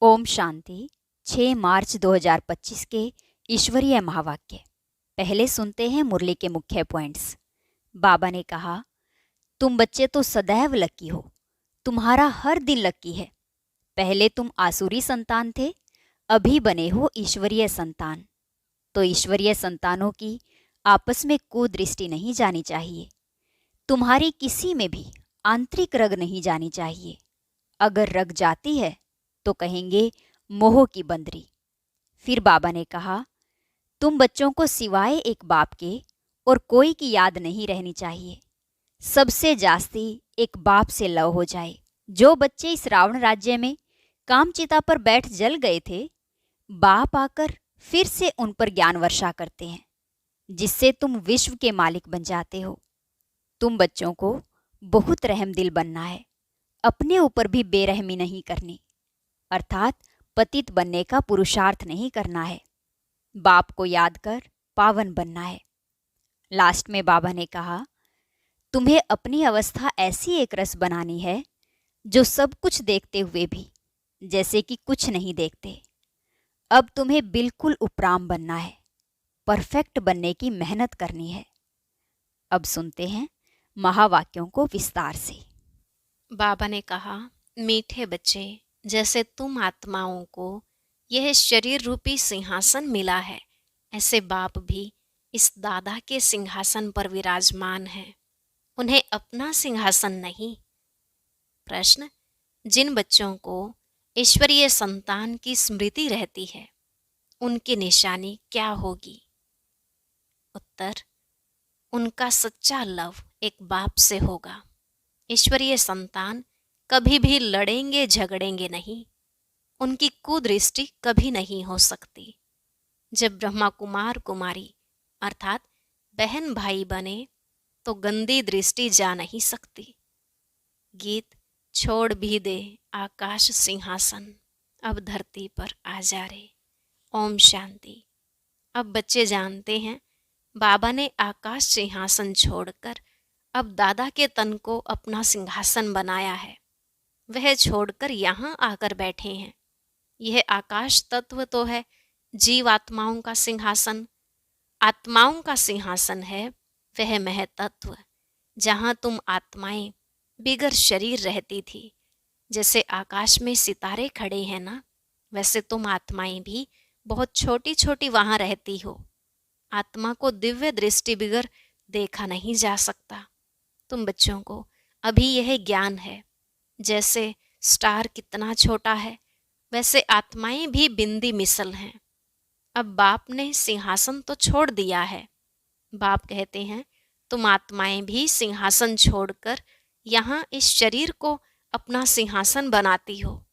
ओम शांति। 6 मार्च 2025 के ईश्वरीय महावाक्य। पहले सुनते हैं मुरली के मुख्य पॉइंट्स। बाबा ने कहा, तुम बच्चे तो सदैव लकी हो, तुम्हारा हर दिन लकी है। पहले तुम आसुरी संतान थे, अभी बने हो ईश्वरीय संतान। तो ईश्वरीय संतानों की आपस में कुदृष्टि नहीं जानी चाहिए। तुम्हारी किसी में भी आंतरिक रग नहीं जानी चाहिए। अगर रग जाती है तो कहेंगे मोह की बंदरी। फिर बाबा ने कहा, तुम बच्चों को सिवाय एक बाप के और कोई की याद नहीं रहनी चाहिए। सबसे जास्ती एक बाप से लव हो जाए। जो बच्चे इस रावण राज्य में कामचिता पर बैठ जल गए थे, बाप आकर फिर से उन पर ज्ञान वर्षा करते हैं, जिससे तुम विश्व के मालिक बन जाते हो। तुम बच्चों को बहुत रहम दिल बनना है, अपने ऊपर भी बेरहमी नहीं करनी, अर्थात पतित बनने का पुरुषार्थ नहीं करना है। बाप को याद कर पावन बनना है। लास्ट में बाबा ने कहा, तुम्हें अपनी अवस्था ऐसी एक रस बनानी है जो सब कुछ देखते हुए भी जैसे कि कुछ नहीं देखते। अब तुम्हें बिल्कुल उपराम बनना है, परफेक्ट बनने की मेहनत करनी है। अब सुनते हैं महावाक्यों को विस्तार से। बाबा ने कहा, मीठे बच्चे, जैसे तुम आत्माओं को यह शरीर रूपी सिंहासन मिला है, ऐसे बाप भी इस दादा के सिंहासन पर विराजमान है। उन्हें अपना सिंहासन नहीं। प्रश्न, जिन बच्चों को ईश्वरीय संतान की स्मृति रहती है, उनकी निशानी क्या होगी? उत्तर, उनका सच्चा लव एक बाप से होगा। ईश्वरीय संतान कभी भी लड़ेंगे झगड़ेंगे नहीं। उनकी कुदृष्टि कभी नहीं हो सकती। जब ब्रह्मा कुमार कुमारी अर्थात बहन भाई बने तो गंदी दृष्टि जा नहीं सकती। गीत छोड़ भी दे आकाश सिंहासन, अब धरती पर आ जा रे। ओम शांति। अब बच्चे जानते हैं, बाबा ने आकाश सिंहासन छोड़कर अब दादा के तन को अपना सिंहासन बनाया है। वह छोड़कर यहाँ आकर बैठे हैं। यह आकाश तत्व तो है जीव आत्माओं का सिंहासन। आत्माओं का सिंहासन है वह महतत्व, जहाँ तुम आत्माएं बिगर शरीर रहती थी। जैसे आकाश में सितारे खड़े हैं ना, वैसे तुम आत्माएं भी बहुत छोटी छोटी वहाँ रहती हो। आत्मा को दिव्य दृष्टि बिगर देखा नहीं जा सकता। तुम बच्चों को अभी यह ज्ञान है, जैसे स्टार कितना छोटा है, वैसे आत्माएं भी बिंदी मिसल हैं। अब बाप ने सिंहासन तो छोड़ दिया है। बाप कहते हैं, तुम आत्माएं भी सिंहासन छोड़कर यहाँ इस शरीर को अपना सिंहासन बनाती हो।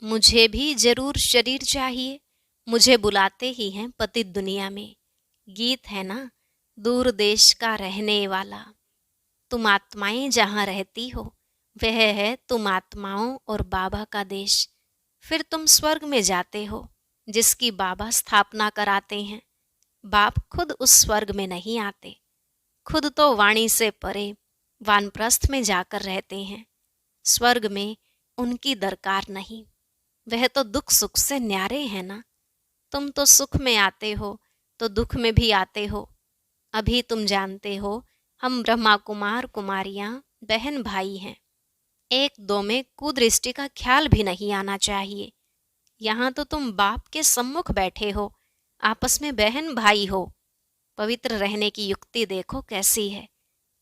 मुझे भी जरूर शरीर चाहिए, मुझे बुलाते ही हैं पतित दुनिया में। गीत है ना, दूर देश का रहने वाला। तुम आत्माएं जहाँ रहती हो, वह है तुम आत्माओं और बाबा का देश। फिर तुम स्वर्ग में जाते हो, जिसकी बाबा स्थापना कराते हैं। बाप खुद उस स्वर्ग में नहीं आते, खुद तो वाणी से परे वानप्रस्थ में जाकर रहते हैं। स्वर्ग में उनकी दरकार नहीं, वह तो दुख सुख से न्यारे हैं ना। तुम तो सुख में आते हो तो दुख में भी आते हो। अभी तुम जानते हो, हम ब्रह्मा कुमार कुमारियां बहन भाई हैं। एक दो में कुदृष्टि का ख्याल भी नहीं आना चाहिए। यहाँ तो तुम बाप के सम्मुख बैठे हो, आपस में बहन भाई हो। पवित्र रहने की युक्ति देखो कैसी है।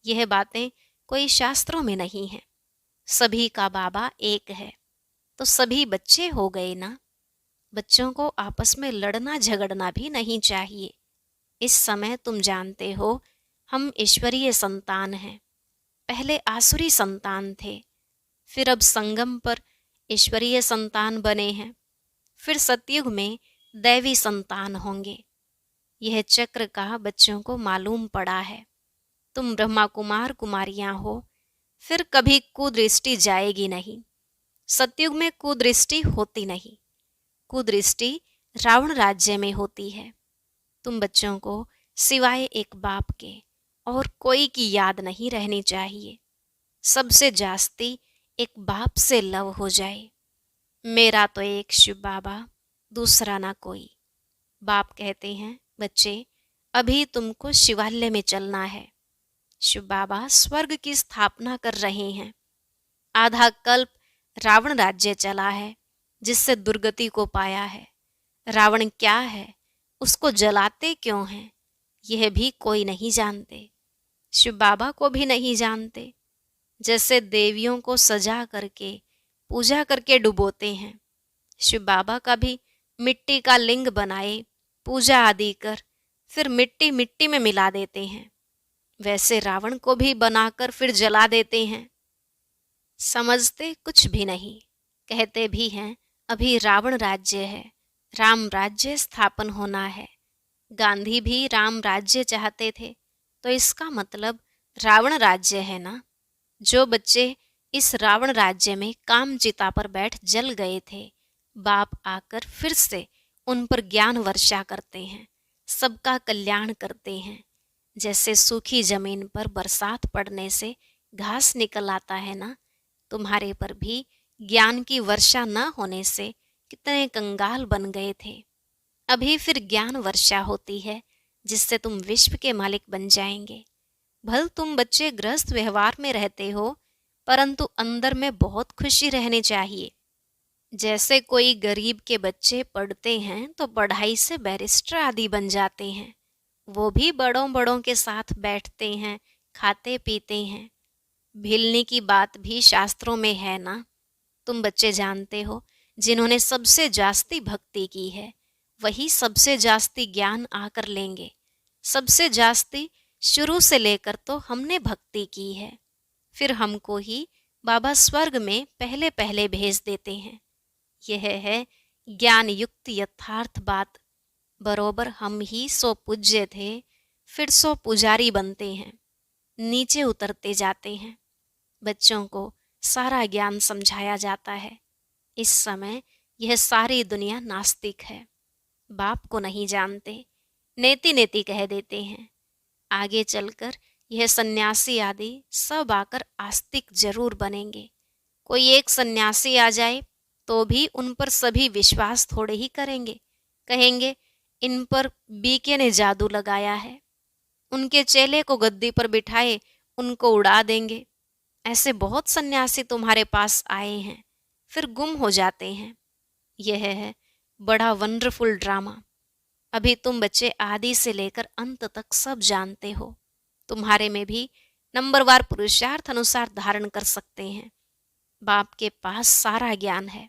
यह बातें कोई शास्त्रों में नहीं है। सभी का बाबा एक है, तो सभी बच्चे हो गए ना। बच्चों को आपस में लड़ना झगड़ना भी नहीं चाहिए। इस समय तुम जानते हो, हम ईश्वरीय संतान हैं। पहले आसुरी संतान थे, फिर अब संगम पर ईश्वरीय संतान बने हैं, फिर सतयुग में दैवी संतान होंगे। यह चक्र का बच्चों को मालूम पड़ा है। तुम ब्रह्मा कुमार कुमारियां हो, फिर कभी कुदृष्टि जाएगी नहीं। सतयुग में कुदृष्टि होती नहीं। कुदृष्टि रावण राज्य में होती है। तुम बच्चों को सिवाय एक बाप के और कोई की याद नहीं रहनी चाहिए। सबसे जास्ती एक बाप से लव हो जाए। मेरा तो एक शिव बाबा, दूसरा ना कोई। बाप कहते हैं, बच्चे अभी तुमको शिवालय में चलना है। शिव बाबा स्वर्ग की स्थापना कर रहे हैं। आधा कल्प रावण राज्य चला है, जिससे दुर्गति को पाया है। रावण क्या है, उसको जलाते क्यों हैं, यह भी कोई नहीं जानते। शिव बाबा को भी नहीं जानते। जैसे देवियों को सजा करके पूजा करके डुबोते हैं, शिव बाबा का भी मिट्टी का लिंग बनाए, पूजा आदि कर फिर मिट्टी मिट्टी में मिला देते हैं। वैसे रावण को भी बनाकर फिर जला देते हैं। समझते कुछ भी नहीं। कहते भी हैं अभी रावण राज्य है, राम राज्य स्थापन होना है। गांधी भी राम राज्य चाहते थे, तो इसका मतलब रावण राज्य है ना। जो बच्चे इस रावण राज्य में काम चिता पर बैठ जल गए थे, बाप आकर फिर से उन पर ज्ञान वर्षा करते हैं, सबका कल्याण करते हैं। जैसे सूखी जमीन पर बरसात पड़ने से घास निकल आता है ना, तुम्हारे पर भी ज्ञान की वर्षा न होने से कितने कंगाल बन गए थे। अभी फिर ज्ञान वर्षा होती है, जिससे तुम विश्व के मालिक बन जाएंगे। भल तुम बच्चे गृहस्थ व्यवहार में रहते हो, परंतु अंदर में बहुत खुशी रहनी चाहिए। जैसे कोई गरीब के बच्चे पढ़ते हैं तो पढ़ाई से बैरिस्टर आदि बन जाते हैं। वो भी बड़ों बड़ों के साथ बैठते हैं, खाते पीते हैं। भिलने की बात भी शास्त्रों में है ना। तुम बच्चे जानते हो, जिन्होंने सबसे जास्ती भक्ति की है, वही सबसे जास्ती ज्ञान आकर लेंगे। सबसे जास्ती शुरू से लेकर तो हमने भक्ति की है, फिर हमको ही बाबा स्वर्ग में पहले पहले भेज देते हैं। यह है ज्ञान युक्त यथार्थ बात। बरोबर हम ही सो पूज्य थे, फिर सो पुजारी बनते हैं, नीचे उतरते जाते हैं। बच्चों को सारा ज्ञान समझाया जाता है। इस समय यह सारी दुनिया नास्तिक है, बाप को नहीं जानते, नेति नेति कह देते हैं। आगे चलकर यह सन्यासी आदि सब आकर आस्तिक जरूर बनेंगे। कोई एक सन्यासी आ जाए तो भी उन पर सभी विश्वास थोड़े ही करेंगे। कहेंगे इन पर बीके ने जादू लगाया है। उनके चेले को गद्दी पर बिठाए उनको उड़ा देंगे। ऐसे बहुत सन्यासी तुम्हारे पास आए हैं, फिर गुम हो जाते हैं। यह है बड़ा वंडरफुल ड्रामा। अभी तुम बच्चे आदि से लेकर अंत तक सब जानते हो। तुम्हारे में भी नंबरवार पुरुषार्थ अनुसार धारण कर सकते हैं। बाप के पास सारा ज्ञान है,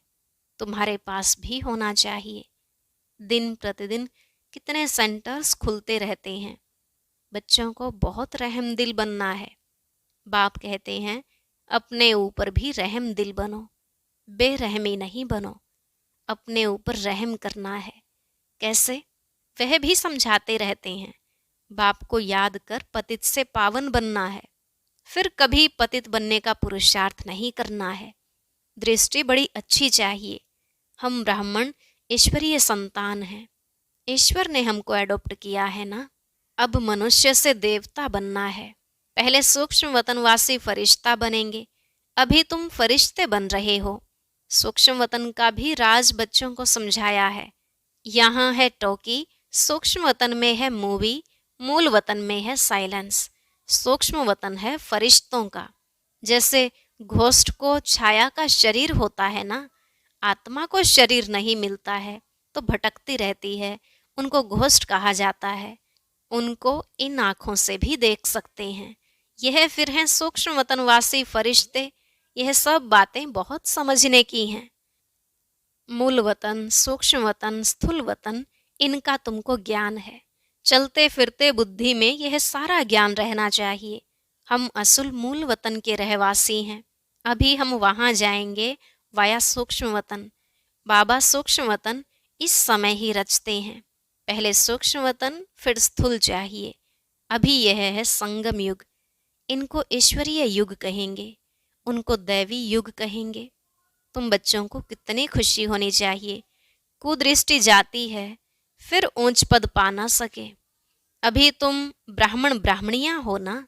तुम्हारे पास भी होना चाहिए। दिन प्रतिदिन कितने सेंटर्स खुलते रहते हैं। बच्चों को बहुत रहम दिल बनना है। बाप कहते हैं अपने ऊपर भी रहम दिल बनो, बेरहमी नहीं बनो। अपने ऊपर रहम करना है। कैसे, वह भी समझाते रहते हैं। बाप को याद कर पतित से पावन बनना है, फिर कभी पतित बनने का पुरुषार्थ नहीं करना है। दृष्टि बड़ी अच्छी चाहिए। हम ब्राह्मण ईश्वरीय संतान हैं। ईश्वर ने हमको एडॉप्ट किया है ना। अब मनुष्य से देवता बनना है। पहले सूक्ष्म वतनवासी फरिश्ता बनेंगे, अभी तुम फरिश्ते बन रहे हो। सूक्ष्म वतन का भी राज बच्चों को समझाया है। यहाँ है टोकी, सूक्ष्म वतन में है मूवी, मूल वतन में है साइलेंस। सूक्ष्म वतन है फरिश्तों का। जैसे घोस्ट को छाया का शरीर होता है ना, आत्मा को शरीर नहीं मिलता है तो भटकती रहती है, उनको घोस्ट कहा जाता है। उनको इन आँखों से भी देख सकते हैं। यह फिर हैं सूक्ष्म वतनवासी फरिश्ते। यह सब बातें बहुत समझने की हैं। मूल वतन, सूक्ष्म वतन, स्थूल वतन, इनका तुमको ज्ञान है। चलते फिरते बुद्धि में यह सारा ज्ञान रहना चाहिए। हम असल मूल वतन के रहवासी हैं। अभी हम वहाँ जाएंगे वाया सूक्ष्म वतन। बाबा सूक्ष्म वतन इस समय ही रचते हैं। पहले सूक्ष्म वतन, फिर स्थूल चाहिए। अभी यह है संगम युग। इनको ईश्वरीय युग कहेंगे, उनको दैवी युग कहेंगे। तुम बच्चों को कितनी खुशी होनी चाहिए। कुदृष्टि जाती है, फिर ऊंच पद पा ना सके। अभी तुम ब्राह्मण ब्राह्मणियां हो ना,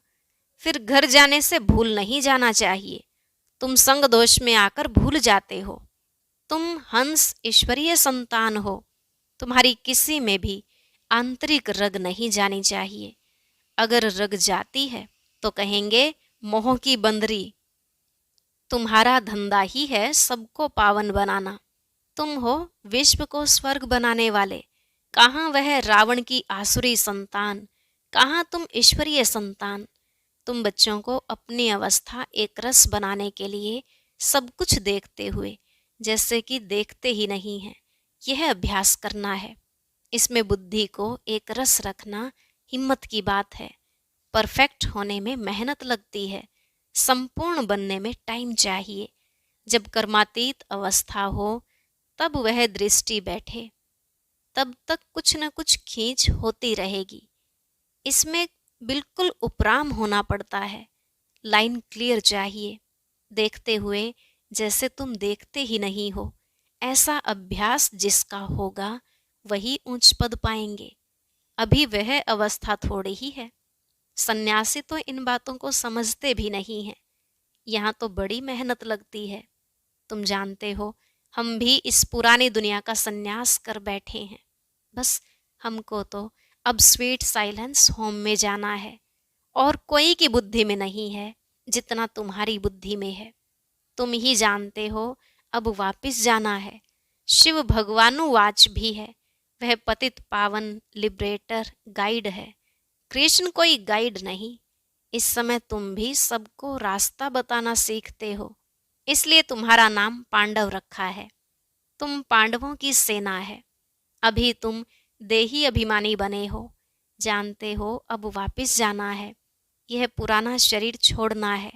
फिर घर जाने से भूल नहीं जाना चाहिए। तुम संग दोष में आकर भूल जाते हो। तुम हंस ईश्वरीय संतान हो। तुम्हारी किसी में भी आंतरिक रग नहीं जानी चाहिए। अगर रग जाती है तो कहेंगे मोह की बंदरी। तुम्हारा धंधा ही है सबको पावन बनाना। तुम हो विश्व को स्वर्ग बनाने वाले। कहाँ वह रावण की आसुरी संतान, कहाँ तुम ईश्वरीय संतान। तुम बच्चों को अपनी अवस्था एक रस बनाने के लिए सब कुछ देखते हुए जैसे कि देखते ही नहीं है, यह अभ्यास करना है। इसमें बुद्धि को एक रस रखना हिम्मत की बात है। परफेक्ट होने में मेहनत लगती है, संपूर्ण बनने में टाइम चाहिए। जब कर्मातीत अवस्था हो तब वह दृष्टि बैठे, तब तक कुछ न कुछ खींच होती रहेगी। इसमें बिल्कुल उपराम होना पड़ता है। लाइन क्लियर चाहिए, देखते हुए जैसे तुम देखते ही नहीं हो। ऐसा अभ्यास जिसका होगा वही उच्च पद पाएंगे। अभी वह अवस्था थोड़ी ही है। सन्यासी तो इन बातों को समझते भी नहीं हैं। यहाँ तो बड़ी मेहनत लगती है। तुम जानते हो, हम भी इस पुरानी दुनिया का सन्यास कर बैठे हैं। बस हमको तो अब स्वीट साइलेंस होम में जाना है, और कोई की बुद्धि में नहीं है जितना तुम्हारी बुद्धि में है। तुम ही जानते हो अब वापिस जाना है। शिव भगवानुवाच भी है, वह पतित पावन लिबरेटर गाइड है। कृष्ण कोई गाइड नहीं। इस समय तुम भी सबको रास्ता बताना सीखते हो, इसलिए तुम्हारा नाम पांडव रखा है। तुम पांडवों की सेना है। अभी तुम देही अभिमानी बने हो। जानते हो अब वापिस जाना है, यह पुराना शरीर छोड़ना है।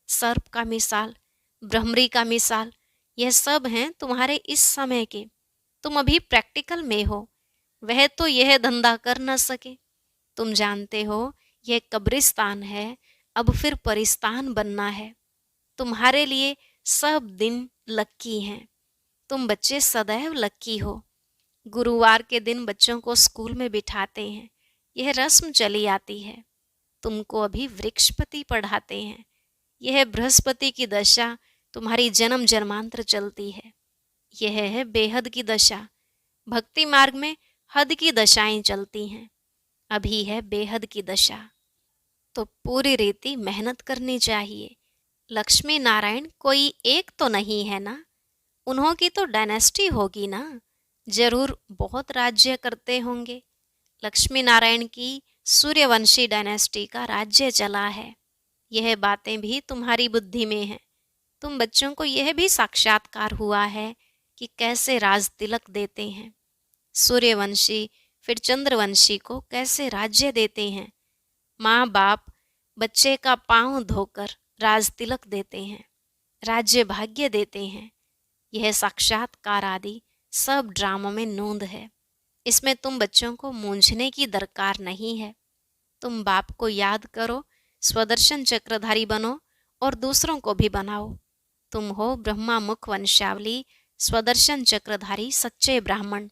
सर्प का मिसाल, भ्रमरी का मिसाल, यह सब हैं तुम्हारे इस समय के। तुम अभी प्रैक्टिकल में हो, वह तो यह धंधा कर न सके। तुम जानते हो यह कब्रिस्तान है, अब फिर परिस्तान बनना है। तुम्हारे लिए सब दिन लक्की हैं। तुम बच्चे सदैव लक्की हो। गुरुवार के दिन बच्चों को स्कूल में बिठाते हैं, यह रस्म चली आती है। तुमको अभी वृक्षपति पढ़ाते हैं, यह बृहस्पति की दशा तुम्हारी जन्म जन्मांतर चलती है। यह है बेहद की दशा। भक्ति मार्ग में हद की दशाएं चलती हैं, अभी है बेहद की दशा। तो पूरी रीति मेहनत करनी चाहिए। लक्ष्मी नारायण कोई एक तो नहीं है ना, उन्हों की तो डायनेस्टी होगी ना, जरूर बहुत राज्य करते होंगे। लक्ष्मी नारायण की सूर्यवंशी डायनेस्टी का राज्य चला है। यह बातें भी तुम्हारी बुद्धि में हैं। तुम बच्चों को यह भी साक्षात्कार हुआ है कि कैसे राज तिलक देते हैं। सूर्यवंशी फिर चंद्रवंशी को कैसे राज्य देते हैं। माँ बाप बच्चे का पांव धोकर राज तिलक देते हैं, राज्य भाग्य देते हैं। यह साक्षात्कार आदि सब ड्रामों में नोंद है। इसमें तुम बच्चों को मूंझने की दरकार नहीं है। तुम बाप को याद करो, स्वदर्शन चक्रधारी बनो और दूसरों को भी बनाओ। तुम हो ब्रह्मा मुख वंशावली स्वदर्शन चक्रधारी सच्चे ब्राह्मण।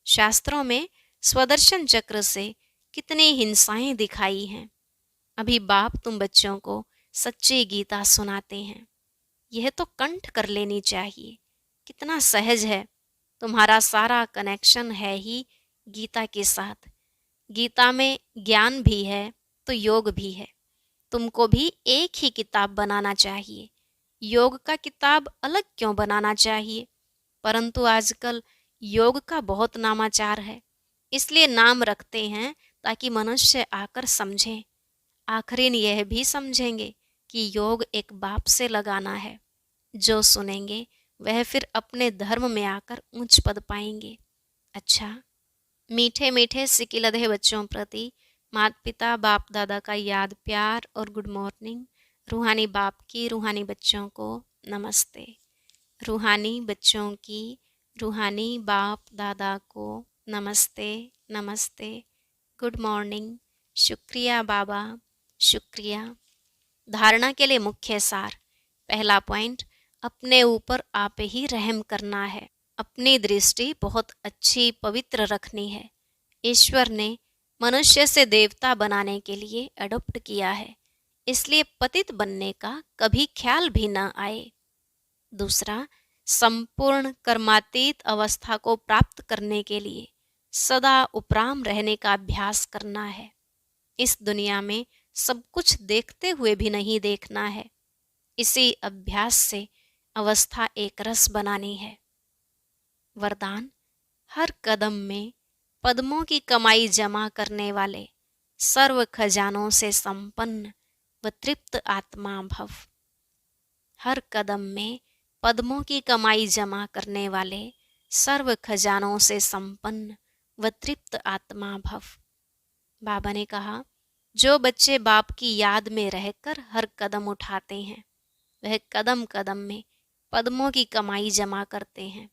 शास्त्रों में स्वदर्शन चक्र से कितनी हिंसाएं दिखाई हैं। अभी बाप तुम बच्चों को सच्ची गीता सुनाते हैं, यह तो कंठ कर लेनी चाहिए। कितना सहज है। तुम्हारा सारा कनेक्शन है ही गीता के साथ। गीता में ज्ञान भी है तो योग भी है। तुमको भी एक ही किताब बनाना चाहिए। योग का किताब अलग क्यों बनाना चाहिए? परंतु आजकल योग का बहुत नामाचार है, इसलिए नाम रखते हैं ताकि मनुष्य आकर समझें। आखिरीन यह भी समझेंगे कि योग एक बाप से लगाना है। जो सुनेंगे वह फिर अपने धर्म में आकर ऊंच पद पाएंगे। अच्छा, मीठे मीठे सिकिलधे बच्चों प्रति माता पिता बाप दादा का याद प्यार और गुड मॉर्निंग। रूहानी बाप की रूहानी बच्चों को नमस्ते। रूहानी बच्चों की रूहानी बाप दादा को नमस्ते नमस्ते, गुड मॉर्निंग, शुक्रिया बाबा, शुक्रिया। धारणा के लिए मुख्य सार। पहला पॉइंट, अपने ऊपर आप ही रहम करना है। अपनी दृष्टि बहुत अच्छी पवित्र रखनी है। ईश्वर ने मनुष्य से देवता बनाने के लिए अडॉप्ट किया है, इसलिए पतित बनने का कभी ख्याल भी न आए। दूसरा, संपूर्ण कर्मातीत अवस्था को प्राप्त करने के लिए सदा उपराम रहने का अभ्यास करना है। इस दुनिया में सब कुछ देखते हुए भी नहीं देखना है। इसी अभ्यास से अवस्था एक रस बनानी है। वरदान: हर कदम में पद्मों की कमाई जमा करने वाले सर्व खजानों से संपन्न व तृप्त आत्मा भव। हर कदम में पद्मों की कमाई जमा करने वाले सर्व खजानों से संपन्न व तृप्त आत्मा भव। बाबा ने कहा, जो बच्चे बाप की याद में रहकर हर कदम उठाते हैं, वह कदम कदम में पद्मों की कमाई जमा करते हैं।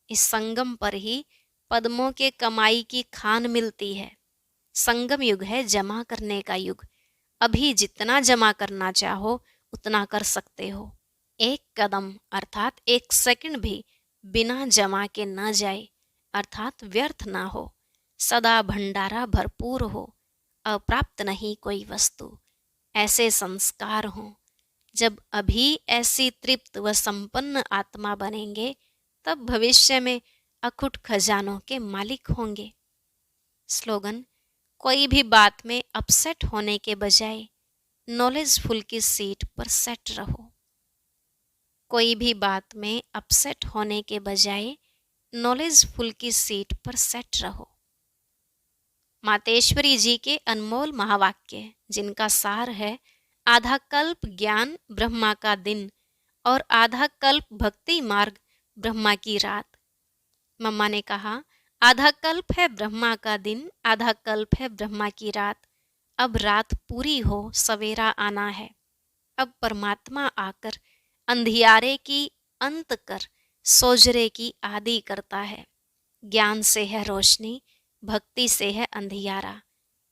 इस संगम पर ही पद्मों के कमाई की खान मिलती है। संगम युग है जमा करने का युग। अभी जितना जमा करना चाहो उतना कर सकते हो। एक कदम अर्थात एक सेकंड भी बिना जमा के न जाए, अर्थात व्यर्थ ना हो। सदा भंडारा भरपूर हो, अप्राप्त नहीं कोई वस्तु। ऐसे संस्कार हों। जब अभी ऐसी तृप्त व संपन्न आत्मा बनेंगे, तब भविष्य में अखुट खजानों के मालिक होंगे। स्लोगन: कोई भी बात में अपसेट होने के बजाय नॉलेजफुल की सीट पर सेट रहो। कोई भी बात में अपसेट होने के बजाय नॉलेजफुल की सीट पर सेट रहो। मातेश्वरी जी के अनमोल महावाक्य, जिनका सार है आधा कल्प ज्ञान ब्रह्मा का दिन और आधा कल्प भक्ति मार्ग ब्रह्मा की रात। मम्मा ने कहा, आधा कल्प है ब्रह्मा का दिन, आधा कल्प है ब्रह्मा की रात। अब रात पूरी हो, सवेरा आना है। अब परमात्मा आकर अंधियारे की अंत कर सोजरे की आदि करता है। ज्ञान से है रोशनी, भक्ति से है अंधियारा।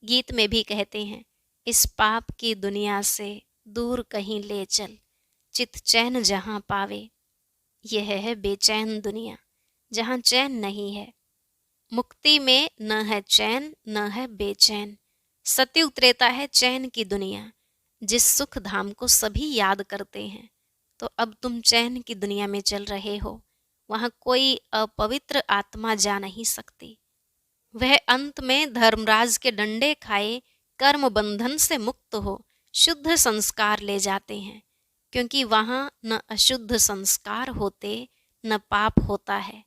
गीत में भी कहते हैं, इस पाप की दुनिया से दूर कहीं ले चल, चित चैन जहां पावे। यह है बेचैन दुनिया, जहां चैन नहीं है। मुक्ति में न है चैन न है बेचैन। सत्युग त्रेता है चैन की दुनिया, जिस सुख धाम को सभी याद करते हैं। तो अब तुम चैन की दुनिया में चल रहे हो, वहां कोई अपवित्र आत्मा जा नहीं सकती। वह अंत में धर्मराज के डंडे खाए कर्म बंधन से मुक्त हो शुद्ध संस्कार ले जाते हैं, क्योंकि वहां न अशुद्ध संस्कार होते न पाप होता है।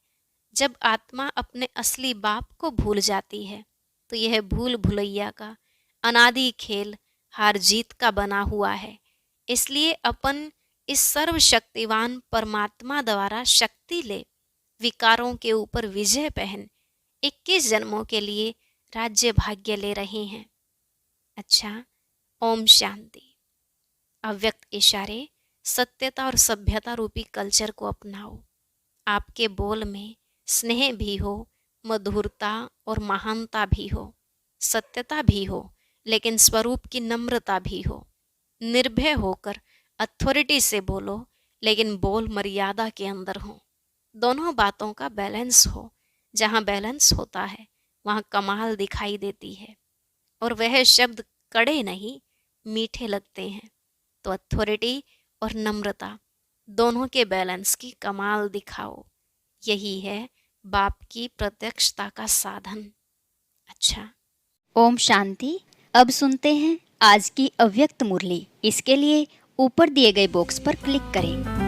जब आत्मा अपने असली बाप को भूल जाती है, तो यह भूल भुलैया का अनादि खेल हार जीत का बना हुआ है। इसलिए अपन इस सर्वशक्तिवान परमात्मा द्वारा शक्ति ले, विकारों के ऊपर विजय पहन 21 जन्मों के लिए राज्य भाग्य ले रहे हैं। अच्छा, ओम शांति। अव्यक्त इशारे, सत्यता और सभ्यता रूपी कल्चर को अपनाओ। आपके बोल में स्नेह भी हो, मधुरता और महानता भी हो, सत्यता भी हो, लेकिन स्वरूप की नम्रता भी हो। निर्भय होकर अथॉरिटी से बोलो, लेकिन बोल मर्यादा के अंदर हो। दोनों बातों का बैलेंस हो। जहाँ बैलेंस होता है वहाँ कमाल दिखाई देती है, और वह शब्द कड़े नहीं मीठे लगते हैं। तो अथॉरिटी और नम्रता दोनों के बैलेंस की कमाल दिखाओ। यही है बाप की प्रत्यक्षता का साधन। अच्छा, ओम शांति। अब सुनते हैं आज की अव्यक्त मुरली। इसके लिए ऊपर दिए गए बॉक्स पर क्लिक करें।